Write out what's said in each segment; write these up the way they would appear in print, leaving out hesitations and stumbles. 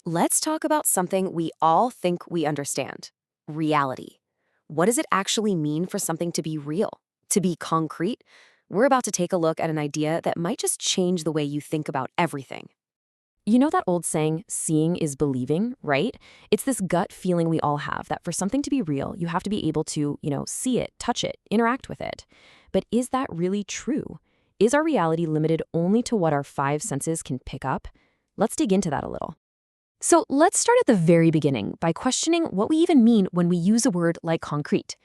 Let's talk about something we all think we understand: reality. What does it actually mean for something to be real, to be concrete? We're about to take a look at an idea that might just change the way you think about everything. You know that old saying, seeing is believing, right? It's this gut feeling we all have that for something to be real, you have to be able to, see it, touch it, interact with it. But is that really true? Is our reality limited only to what our five senses can pick up? Let's dig into that a little. So let's start at the very beginning by questioning what we even mean when we use a word like concrete.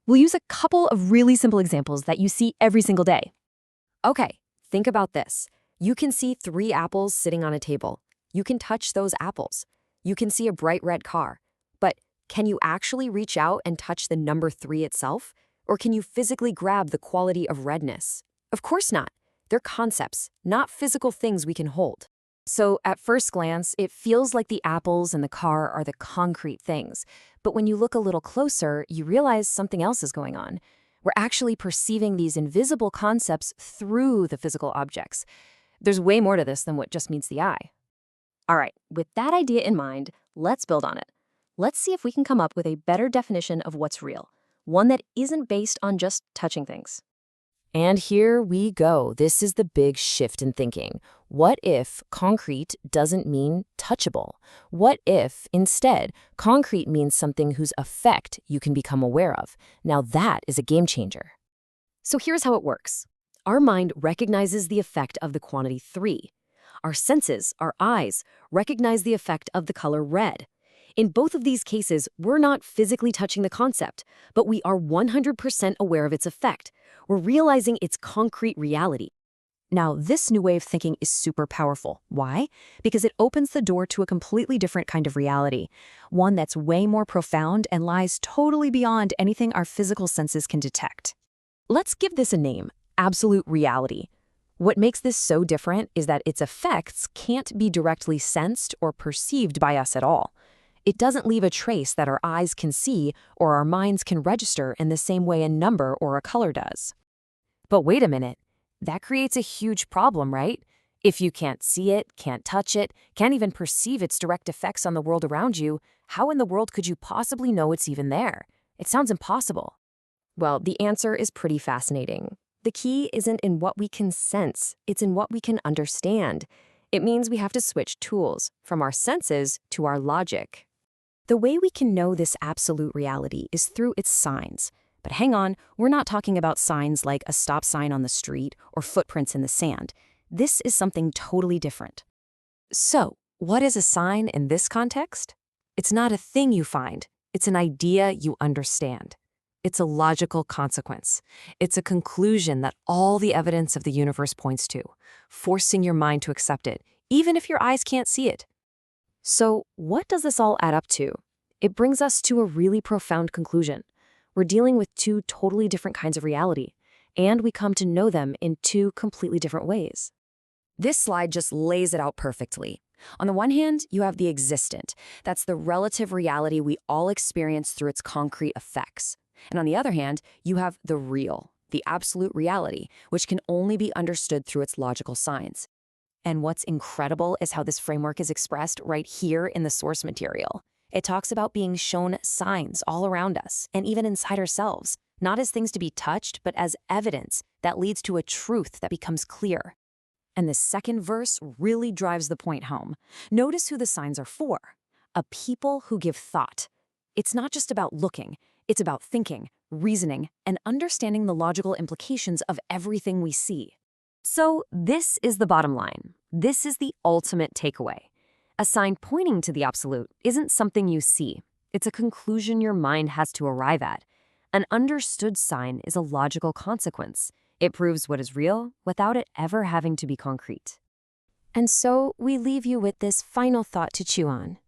We'll use a couple of really simple examples that you see every single day. Okay, think about this. You can see three apples sitting on a table. You can touch those apples. You can see a bright red car. But can you actually reach out and touch the number three itself? Or can you physically grab the quality of redness? Of course not. They're concepts, not physical things we can hold. So at first glance, it feels like the apples and the car are the concrete things. But when you look a little closer, you realize something else is going on. We're actually perceiving these invisible concepts through the physical objects. There's way more to this than what just meets the eye. All right, with that idea in mind, let's build on it. Let's see if we can come up with a better definition of what's real, one that isn't based on just touching things. And here we go. This is the big shift in thinking. What if concrete doesn't mean touchable? What if, instead, concrete means something whose effect you can become aware of? Now that is a game changer. So here's how it works. Our mind recognizes the effect of the quantity 3. Our senses, our eyes, recognize the effect of the color red. In both of these cases, we're not physically touching the concept, but we are 100% aware of its effect. We're realizing its concrete reality. Now, this new way of thinking is super powerful. Why? Because it opens the door to a completely different kind of reality, one that's way more profound and lies totally beyond anything our physical senses can detect. Let's give this a name: absolute reality. What makes this so different is that its effects can't be directly sensed or perceived by us at all. It doesn't leave a trace that our eyes can see or our minds can register in the same way a number or a color does. But wait a minute, that creates a huge problem, right? If you can't see it, can't touch it, can't even perceive its direct effects on the world around you, how in the world could you possibly know it's even there? It sounds impossible. Well, the answer is pretty fascinating. The key isn't in what we can sense, it's in what we can understand. It means we have to switch tools from our senses to our logic. The way we can know this absolute reality is through its signs. But hang on, we're not talking about signs like a stop sign on the street or footprints in the sand. This is something totally different. So, what is a sign in this context? It's not a thing you find. It's an idea you understand. It's a logical consequence. It's a conclusion that all the evidence of the universe points to, forcing your mind to accept it, even if your eyes can't see it. So, what does this all add up to? It brings us to a really profound conclusion. We're dealing with two totally different kinds of reality, and we come to know them in two completely different ways. This slide just lays it out perfectly. On the one hand, you have the existent. That's the relative reality we all experience through its concrete effects. And on the other hand, you have the real, the absolute reality, which can only be understood through its logical signs. And what's incredible is how this framework is expressed right here in the source material. It talks about being shown signs all around us, and even inside ourselves, not as things to be touched, but as evidence that leads to a truth that becomes clear. And the second verse really drives the point home. Notice who the signs are for: a people who give thought. It's not just about looking, it's about thinking, reasoning, and understanding the logical implications of everything we see. So this is the bottom line. This is the ultimate takeaway. A sign pointing to the absolute isn't something you see. It's a conclusion your mind has to arrive at. An understood sign is a logical consequence. It proves what is real without it ever having to be concrete. And so we leave you with this final thought to chew on.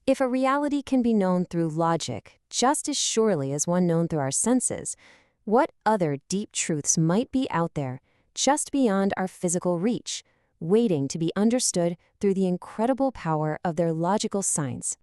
If a reality can be known through logic just as surely as one known through our senses, what other deep truths might be out there just beyond our physical reach, waiting to be understood through the incredible power of their logical signs?